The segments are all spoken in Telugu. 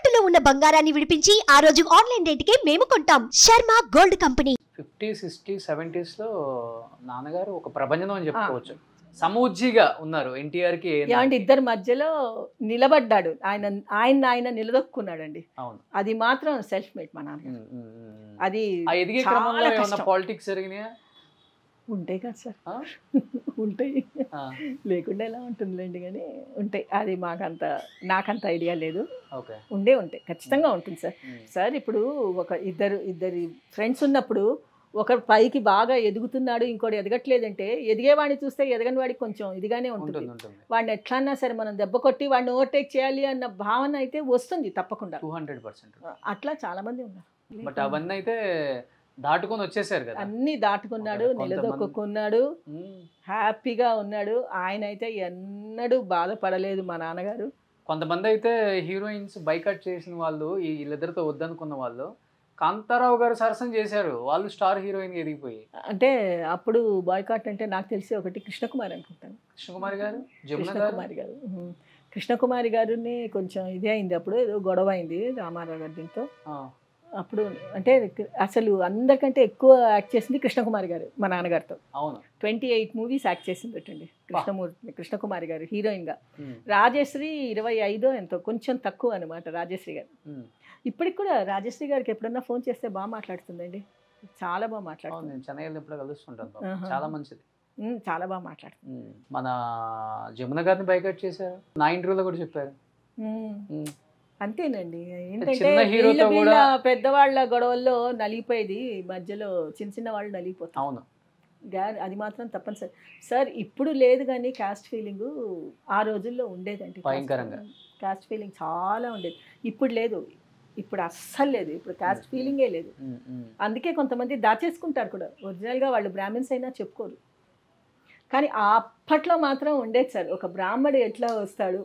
తాకట్టులో ఉన్న బంగారాన్ని విడిపించి ఆ రోజు ఆన్లైన్ రేటుకే మేము కొంటాం. Sharma gold company. 50s, 60s, 70s లో నాన్నగారు ఒక ప్రభంజనం అని చెప్పుకోవచ్చు. సమూజ్జిగా ఉన్నారు ఎన్టీఆర్ కి. అంటే ఇద్దరి మధ్యలో నిలబడ్డాడు, ఆయన నిలదొక్కున్నాడండి. అవును, అది మాత్రం సెల్ఫ్ మేడ్ మా నాన్న. అది ఎదిగే క్రమంలో ఏమన్నా పాలిటిక్స్ జరిగినాయా? ఉంటాయి కదా సార్, ఉంటాయి, లేకుండా ఎలా ఉంటుందిలేండి, కానీ ఉంటాయి. అది నాకంత ఐడియా లేదు. ఉంటాయి, ఖచ్చితంగా ఉంటుంది సార్. సార్ ఇప్పుడు ఇద్దరి ఫ్రెండ్స్ ఉన్నప్పుడు ఒకరు పైకి బాగా ఎదుగుతున్నాడు, ఇంకోటి ఎదగట్లేదంటే ఎదిగేవాడిని చూస్తే ఎదగని వాడికి కొంచెం ఇదిగానే ఉంటుంది. వాడిని ఎట్లా అన్నా సరే మనం దెబ్బ కొట్టి వాడిని ఓవర్టేక్ చేయాలి అన్న భావన అయితే వస్తుంది తప్పకుండా. 200% అట్లా చాలా మంది ఉన్నారు. బట్ అవన్నీ అయితే దాటుకొని వచ్చేసారు కదా. అన్ని దాటుకున్నాడు, నిలదొక్కున్నాడు, హ్యాపీగా ఉన్నాడు. ఆయన అయితే ఎన్నడూ బాధపడలేదు మా నాన్నగారు. కొంతమంది అయితే హీరోయిన్స్ బైకట్ చేసిన వాళ్ళు, వీళ్ళిద్దరితో వద్దనుకున్న వాళ్ళు కాంతారావు గారు సరసన చేశారు, వాళ్ళు స్టార్ హీరోయిన్ ఎదిగిపోయి. అంటే అప్పుడు బాయ్కాట్ అంటే నాకు తెలిసి ఒకటి కృష్ణకుమారి అనుకుంటాను. కృష్ణకుమారి గారు కృష్ణకుమారి గారిని కొంచెం ఇదే అయింది, అప్పుడు ఏదో గొడవ అయింది రామారావు గారి దీంతో. అప్పుడు అంటే అసలు అందరికంటే ఎక్కువ యాక్ట్ చేసింది కృష్ణకుమారి గారు మా నాన్నగారితో. అవును, 28 మూవీస్ యాక్ట్ చేసింది పెట్టండి కృష్ణకుమారి గారు హీరోయిన్గా. రాజశ్రీ 25 ఎంతో, కొంచెం తక్కువ అనమాట రాజశ్రీ గారు. ఇప్పటికి కూడా రాజశ్రీ గారికి ఎప్పుడన్నా ఫోన్ చేస్తే బాగా మాట్లాడుతుందండి, చాలా బాగా మాట్లాడుతుంది. నేను చెన్నైలో ఎప్పుడు కలుస్తుంటాను, చాలా మంచిది, చాలా బాగా మాట్లాడుతుంది. మన జమున గారిని బైకట్ చేశారు, నా ఇంటర్వ్యూలో కూడా చెప్పారు. అంతేనండి, ఏంటంటే పెద్దవాళ్ళ గొడవల్లో నలిగిపోయేది, మధ్యలో చిన్న వాళ్ళు నలిగిపోతారు. అవును, అది మాత్రం తప్పనిసరి సార్. ఇప్పుడు లేదు కానీ క్యాస్ట్ ఫీలింగ్ ఆ రోజుల్లో ఉండేదండి, భయంకరంగా క్యాస్ట్ ఫీలింగ్ చాలా ఉండేది. ఇప్పుడు లేదు, ఇప్పుడు అస్సలు లేదు, ఇప్పుడు క్యాస్ట్ ఫీలింగే లేదు. అందుకే కొంతమంది దాచేసుకుంటారు కూడా, ఒరిజినల్గా వాళ్ళు బ్రాహ్మిన్స్ అయినా చెప్పుకోరు. కానీ అప్పట్లో మాత్రం ఉండేది సార్, ఒక బ్రాహ్మడు ఎట్లా వస్తాడు,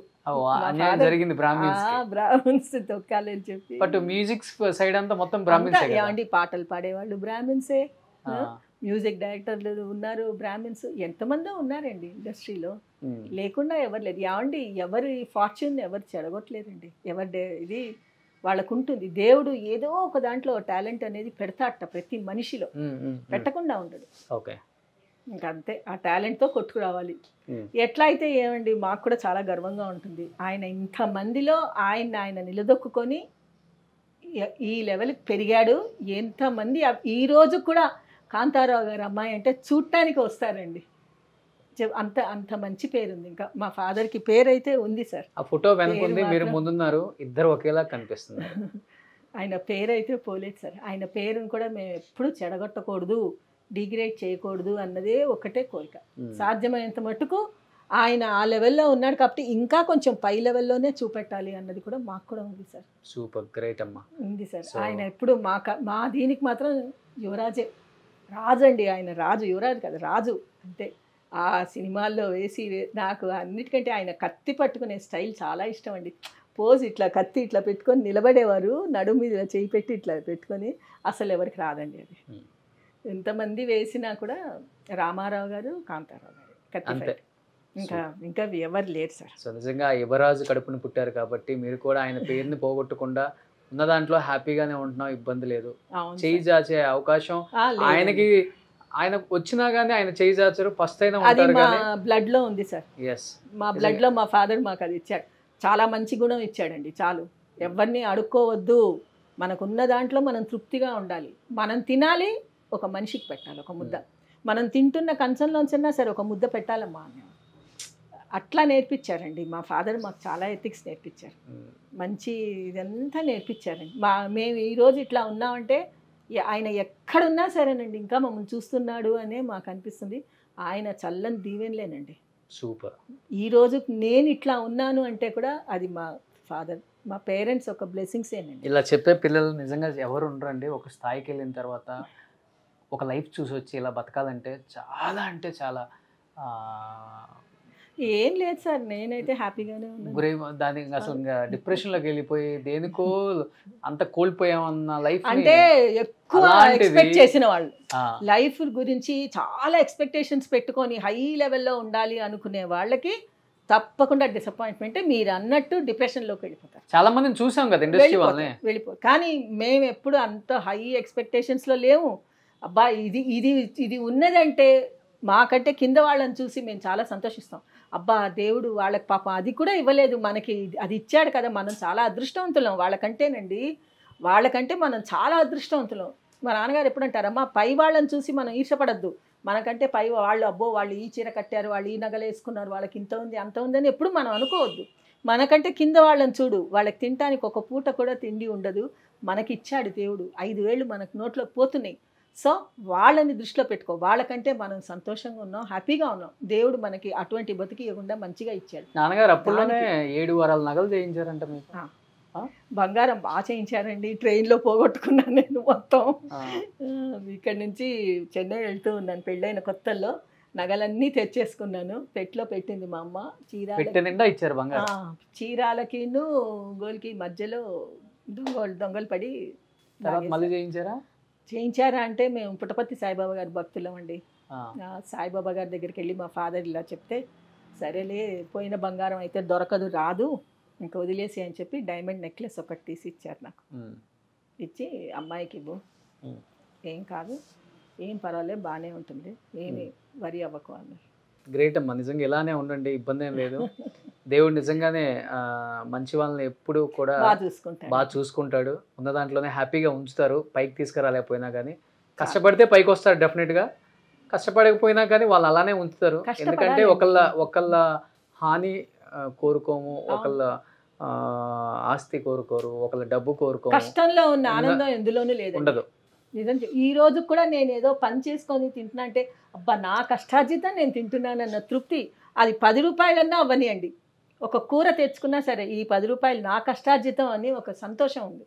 బ్రాహ్మిన్స్ తొక్కాలని చెప్పి. బట్ మ్యూజిక్ సైడ్ అంతా మొత్తం బ్రాహ్మిన్స్ ఏమండి, పాటలు పాడేవాళ్ళు బ్రాహ్మిన్సే, మ్యూజిక్ డైరెక్టర్లు ఉన్నారు బ్రాహ్మిన్స్, ఎంతమంది ఉన్నారండి ఇండస్ట్రీలో, లేకుండా ఎవరు లేదు. ఏమండి, ఎవరి ఫార్చ్యూన్ ఎవరు చెడగొట్టలేదండి, ఇది వాళ్ళకు ఉంటుంది. దేవుడు ఏదో ఒక దాంట్లో టాలెంట్ అనేది పెడతాట ప్రతి మనిషిలో, పెట్టకుండా ఉండడు. ఇంకా అంతే, ఆ టాలెంట్తో కొట్టుకురావాలి. ఎట్లా అయితే ఏమండి, మాకు కూడా చాలా గర్వంగా ఉంటుంది. ఆయన ఇంతమందిలో ఆయన నిలదొక్కుని ఈ లెవెల్కి పెరిగాడు. ఎంతమంది ఈరోజు కూడా కాంతారావు గారు అమ్మాయి అంటే చూడటానికి వస్తారండి, అంత మంచి పేరుంది. ఇంకా మా ఫాదర్కి పేరు అయితే ఉంది సార్. ఆ ఫోటో వెనకుంది, మీరు ముందున్నారు, ఇద్దరు ఒకేలా కనిపిస్తుంది. ఆయన పేరు అయితే పోలేదు సార్. ఆయన పేరును కూడా మేము ఎప్పుడు చెడగొట్టకూడదు, డిగ్రేడ్ చేయకూడదు అన్నదే ఒకటే కోరిక. సాధ్యమైనంత మటుకు ఆయన ఆ లెవెల్లో ఉన్నాడు కాబట్టి ఇంకా కొంచెం పై లెవెల్లోనే చూపెట్టాలి అన్నది కూడా మాకు కూడా ఉంది సార్. సూపర్, గ్రేట్ అమ్మా, ఉంది సార్. ఆయన ఎప్పుడు మా దీనికి మాత్రం యువరాజే, రాజు అండి ఆయన, రాజు, యువరాజు కదా రాజు అంతే. ఆ సినిమాల్లో వేసి నాకు అన్నిటికంటే ఆయన కత్తి పట్టుకునే స్టైల్ చాలా ఇష్టం అండి. పోజ్ ఇట్లా కత్తి ఇట్లా పెట్టుకొని నిలబడేవారు, నడుము మీద చేయి పెట్టి ఇట్లా పెట్టుకొని, అసలు ఎవరికి రాదండి అది. ఎంతమంది వేసినా కూడా రామారావు గారు, కాంతారావు గారు కత్తి, ఇంకా ఎవరు లేరు సార్. సో నిజంగా యువరాజు కడుపుని పుట్టారు కాబట్టి మీరు కూడా ఆయన పేరుని పోగొట్టకుండా ఉన్న దాంట్లో హ్యాపీగానే ఉంటున్నాం, ఇబ్బంది లేదు. చేయి చాచే అవకాశం ఆయనకి, ఆయన వచ్చినా గానీ ఆయన చేయి చాచరు, ఫస్ట్ అయినా ఉంటారు. మా బ్లడ్ లో ఉంది సార్. మా బ్లడ్ లో మా ఫాదర్ మాకు అది ఇచ్చాడు, చాలా మంచి గుణం ఇచ్చాడండి. చాలు, ఎవరిని అడుక్కోవద్దు, మనకున్న దాంట్లో మనం తృప్తిగా ఉండాలి, మనం తినాలి, ఒక మనిషికి పెట్టాలి ఒక ముద్ద, మనం తింటున్న కంచంలోంచన్నా సరే ఒక ముద్ద పెట్టాలమ్మా అని అట్లా నేర్పించారండి మా ఫాదర్. మాకు చాలా ఎథిక్స్ నేర్పించారు, మంచి ఇదంతా నేర్పించారండి. మేము ఈరోజు ఇట్లా ఉన్నామంటే ఆయన ఎక్కడున్నా సరేనండి, ఇంకా మమ్మల్ని చూస్తున్నాడు అనే మాకు అనిపిస్తుంది. ఆయన చల్లని దీవెనలేనండి. సూపర్. ఈరోజు నేను ఇట్లా ఉన్నాను అంటే కూడా అది మా ఫాదర్, మా పేరెంట్స్ ఒక బ్లెస్సింగ్సేనండి. ఇలా చెప్పే పిల్లలు నిజంగా ఎవరు ఉండరండి. ఒక స్థాయికి వెళ్ళిన తర్వాత ఒక లైఫ్ చూసి వచ్చి ఇలా బతకాలంటే చాలా అంటే చాలా ఏం లేదు సార్, నేనైతే హ్యాపీగానే ఉన్నాను. దానికి అసలు డిప్రెషన్లోకి వెళ్ళిపోయి దేనికో అంత కోల్పోయామన్న లైఫ్ అంటే ఎక్కువ ఎక్స్పెక్ట్ చేసిన వాళ్ళు లైఫ్ గురించి చాలా ఎక్స్పెక్టేషన్స్ పెట్టుకొని హై లెవెల్లో ఉండాలి అనుకునే వాళ్ళకి తప్పకుండా డిసప్పాయింట్మెంట్, మీరు అన్నట్టు డిప్రెషన్లోకి వెళ్ళిపోతారు. చాలా మందిని చూసాం కదా ఇండస్ట్రీ వాళ్ళని. కానీ మేము ఎప్పుడు అంత హై ఎక్స్పెక్టేషన్స్లో లేవు. అబ్బా ఇది ఇది ఇది ఉన్నదంటే మాకంటే కింద వాళ్ళని చూసి మేము చాలా సంతోషిస్తాం. అబ్బా దేవుడు వాళ్ళకి పాపం అది కూడా ఇవ్వలేదు, మనకి అది ఇచ్చాడు కదా, మనం చాలా అదృష్టవంతులం. వాళ్ళకంటే మనం చాలా అదృష్టవంతులం. మా నాన్నగారు ఎప్పుడు అంటారమ్మా, పై వాళ్ళని చూసి మనం ఈర్షపడద్దు, మనకంటే పై వాళ్ళు అబ్బో వాళ్ళు ఈ చీర కట్టారు, వాళ్ళు ఈ నగలు వేసుకున్నారు, వాళ్ళకి ఇంత ఉంది అంత ఉందని ఎప్పుడు మనం అనుకోవద్దు. మనకంటే కింద వాళ్ళని చూడు, వాళ్ళకి తినడానికి ఒక పూట కూడా తిండి ఉండదు, మనకి ఇచ్చాడు దేవుడు, 5 వేళ్ళు మనకు నోట్లోకి పోతున్నాయి. సో వాళ్ళని దృష్టిలో పెట్టుకో, వాళ్ళకంటే మనం సంతోషంగా ఉన్నాం, హ్యాపీగా ఉన్నాం. దేవుడు మనకి అటువంటి బతికి ఇవ్వకుండా మంచిగా ఇచ్చాడు. నాన్నగారు అప్పుడులోనే 7 వారాల నగలు చేయించారంట మీకు? బంగారం బాగా చేయించారండి. ట్రైన్లో పోగొట్టుకున్నాను నేను మొత్తం. ఇక్కడి నుంచి చెన్నై వెళ్తూ ఉన్నాను పెళ్ళైన కొత్తల్లో, నగలన్నీ తెచ్చేసుకున్నాను. పెట్లో పెట్టింది మా అమ్మ. చీరాలకిను గోల్కి మధ్యలో దొంగలు పడి చేయించారా అంటే, మేము పుట్టపర్తి సాయిబాబా గారి భక్తులం అండి. సాయిబాబా గారి దగ్గరికి వెళ్ళి మా ఫాదర్ ఇలా చెప్తే, సరేలే పోయిన బంగారం అయితే దొరకదు, రాదు, ఇంకా వదిలేసి అని చెప్పి డైమండ్ నెక్లెస్ ఒకటి తీసి ఇచ్చారు నాకు. ఇచ్చి అమ్మాయికి ఇవ్వు, ఏం కాదు, ఏం పర్వాలేదు, బాగానే ఉంటుంది, ఏమి వరి అవ్వకు అన్నారు. గ్రేట్ అమ్మా, నిజంగా ఇలానే ఉండండి, ఇబ్బంది ఏం లేదు. దేవుడు నిజంగానే మంచి వాళ్ళని ఎప్పుడు కూడా బాగా చూసుకుంటాడు. ఉన్న దాంట్లోనే హ్యాపీగా ఉంచుతారు. పైకి తీసుకురాలేకపోయినా కానీ, కష్టపడితే పైకి వస్తారు డెఫినెట్గా. కష్టపడకపోయినా కానీ వాళ్ళు అలానే ఉంచుతారు. ఎందుకంటే ఒకళ్ళ హాని కోరుకోము, ఒకళ్ళ ఆస్తి కోరుకోరు, ఒకళ్ళ డబ్బు కోరుకోము. కష్టంలో ఉన్న ఆనందం ఎందులోనూ లేదు, ఉండదు. నిజం. ఈ రోజు కూడా నేను ఏదో పని చేసుకొని తింటున్నా అంటే, అబ్బా నా కష్టార్జితం నేను తింటున్నానన్న తృప్తి, అది 10 రూపాయలన్నా అవ్వనియండి. ఒక కూర తెచ్చుకున్నా సరే, ఈ 10 రూపాయలు నా కష్టార్జితం అని ఒక సంతోషం ఉంది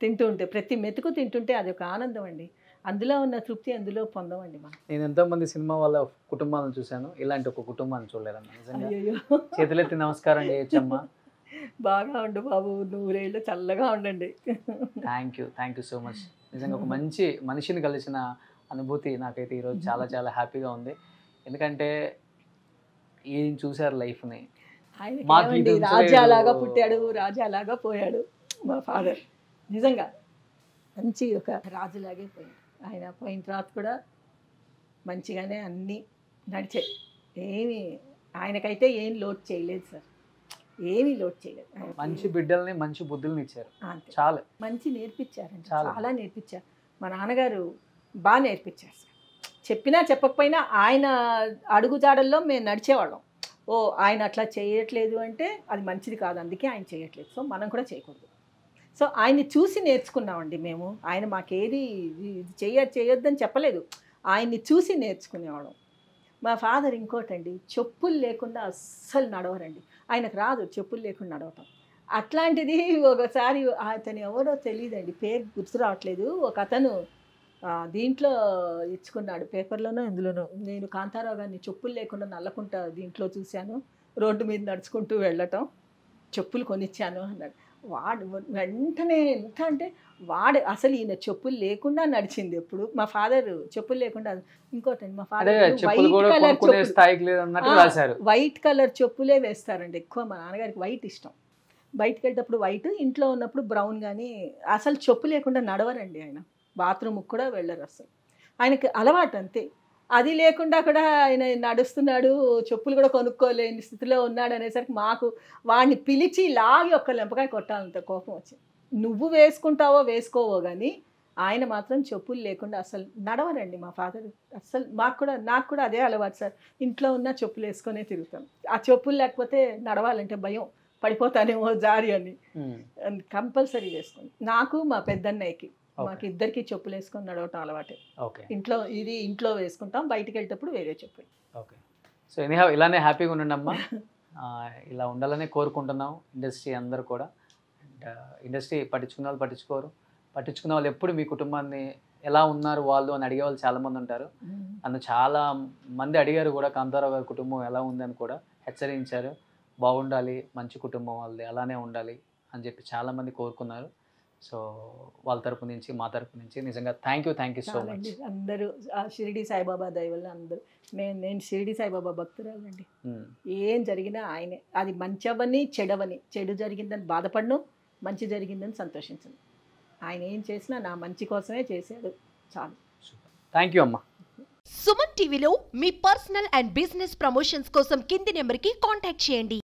తింటుంటే. ప్రతి మెతుకు తింటుంటే అది ఒక ఆనందం అండి. అందులో ఉన్న తృప్తి అందులో పొందమండి మనం. నేను ఎంతోమంది సినిమా వాళ్ళ కుటుంబాలను చూశాను, ఇలాంటి ఒక కుటుంబాన్ని చూడలేదమ్మా. నిజంగా చేతులెత్తి నమస్కారం చేయొచ్చమ్మా. బాగా ఉండు బాబు, 100 ఏళ్ళు చల్లగా ఉండండి. Thank you so much. నిజంగా ఒక మంచి మనిషిని కలిసిన అనుభూతి నాకైతే ఈరోజు చాలా చాలా హ్యాపీగా ఉంది. ఎందుకంటే ఏం చూశారు లైఫ్ని. రాజాలాగా పుట్టాడు, రాజాలాగా పోయాడు మా ఫాదర్. నిజంగా మంచి ఒక రాజులాగే పోయాడు. ఆయన పోయిన తర్వాత కూడా మంచిగానే అన్నీ నడిచాయి. ఆయనకైతే ఏం లోటు చేయలేదు సార్, ఏమీ లోటు చేయలేదు. మంచి బిడ్డల్ని మంచి బుద్ధుల్ని ఇచ్చారు, చాలా మంచి నేర్పించారండి, చాలా నేర్పించారు. మా నాన్నగారు బాగా నేర్పించారు సార్. చెప్పినా చెప్పకపోయినా ఆయన అడుగుజాడల్లో మేము నడిచేవాళ్ళం. ఓ ఆయన అట్లా చేయట్లేదు అంటే అది మంచిది కాదు, అందుకే ఆయన చేయట్లేదు, సో మనం కూడా చేయకూడదు. సో ఆయన్ని చూసి నేర్చుకున్నామండి మేము. ఆయన మాకేది చేయొద్దని చెప్పలేదు, ఆయన్ని చూసి నేర్చుకునేవాళ్ళం. మా ఫాదర్ ఇంకోటండి, చెప్పులు లేకుండా అస్సలు నడవరండి. ఆయనకు రాదు చెప్పులు లేకుండా నడవటం. అట్లాంటిది ఒకసారి అతను ఎవరో తెలియదండి, పేరు గుర్తు రావట్లేదు, ఒక అతను దీంట్లో ఇచ్చుకున్నాడు, పేపర్లోనో ఇందులోనో, నేను కాంతారావు గారిని చెప్పులు లేకుండా నల్లకుంటా దీంట్లో చూశాను, రోడ్డు మీద నడుచుకుంటూ వెళ్ళటం, చెప్పులు కొనిచ్చాను అన్నాడు. వాడు వెంటనే ఎంత అంటే అసలు ఈయన చెప్పులు లేకుండా నడిచింది ఎప్పుడు. మా ఫాదర్ చెప్పులు లేకుండా. ఇంకోటి మా ఫాదర్ వైట్ కలర్ చెప్పులే వేస్తారండి ఎక్కువ. మా నాన్నగారికి వైట్ ఇష్టం. బయటకు వెళ్ళేటప్పుడు వైట్, ఇంట్లో ఉన్నప్పుడు బ్రౌన్. కానీ అసలు చెప్పు లేకుండా నడవరండి ఆయన. బాత్రూమ్కి కూడా వెళ్ళరు అసలు. ఆయనకి అలవాటు అంతే. అది లేకుండా కూడా ఆయన నడుస్తున్నాడు, చెప్పులు కూడా కొనుక్కోలేని స్థితిలో ఉన్నాడు అనేసరికి మాకు వాడిని పిలిచి లాగి ఒక్క లెంపకాయ కొట్టాలంత కోపం వచ్చింది. నువ్వు వేసుకుంటావో వేసుకోవో కానీ ఆయన మాత్రం చెప్పులు లేకుండా అసలు నడవరండి మా ఫాదర్. అసలు నాకు కూడా అదే అలవాటు సార్. ఇంట్లో ఉన్న చెప్పులు వేసుకొనే తిరుగుతాం. ఆ చెప్పులు లేకపోతే నడవాలంటే భయం, పడిపోతానేమో జారి అని. కంపల్సరీ వేసుకొని నాకు మా పెద్దన్నయ్యకి మాకు ఇద్దరికి చెప్పులు వేసుకొని నడవటం అలవాటే. ఇంట్లో వేసుకుంటాం, బయటికి వెళ్ళేటప్పుడు వేరే చెప్పులు. ఓకే. సో ఎనీహౌ ఇలానే హ్యాపీగా ఉండండి అమ్మా. ఇలా ఉండాలనే కోరుకుంటున్నాం ఇండస్ట్రీ అందరూ కూడా. ఇండస్ట్రీ పట్టించుకున్న వాళ్ళు పట్టించుకున్న వాళ్ళు ఎప్పుడు మీ కుటుంబాన్ని ఎలా ఉన్నారు వాళ్ళు అని అడిగే వాళ్ళు చాలామంది ఉంటారు. నన్ను చాలా మంది అడిగారు కూడా, కాంతారావు గారి కుటుంబం ఎలా ఉందని కూడా హెచ్చరించారు. బాగుండాలి, మంచి కుటుంబం వాళ్ళది, అలానే ఉండాలి అని చెప్పి చాలామంది కోరుకున్నారు. సో వాళ్ళ తరపు నుంచి మా తరపు నుంచి నిజంగా థ్యాంక్ యూ సో మచ్. అందరూ ఆ షిరిడి సాయిబాబా దయ వల్ల అందరూ నేను షిరిడి సాయిబాబా భక్తురాలండి. ఏం జరిగినా ఆయనే, అది మంచి అవ్వని చెడవని, చెడు జరిగిందని బాధపడను, మంచి జరిగిందని సంతోషించను. ఆయన ఏం చేసినా నా మంచి కోసమే చేశాడు, చాలు. థ్యాంక్ యూ అమ్మా. సుమన్ టీవీలో మీ పర్సనల్ అండ్ బిజినెస్ ప్రమోషన్స్ కోసం కింది నెంబర్కి కాంటాక్ట్ చేయండి.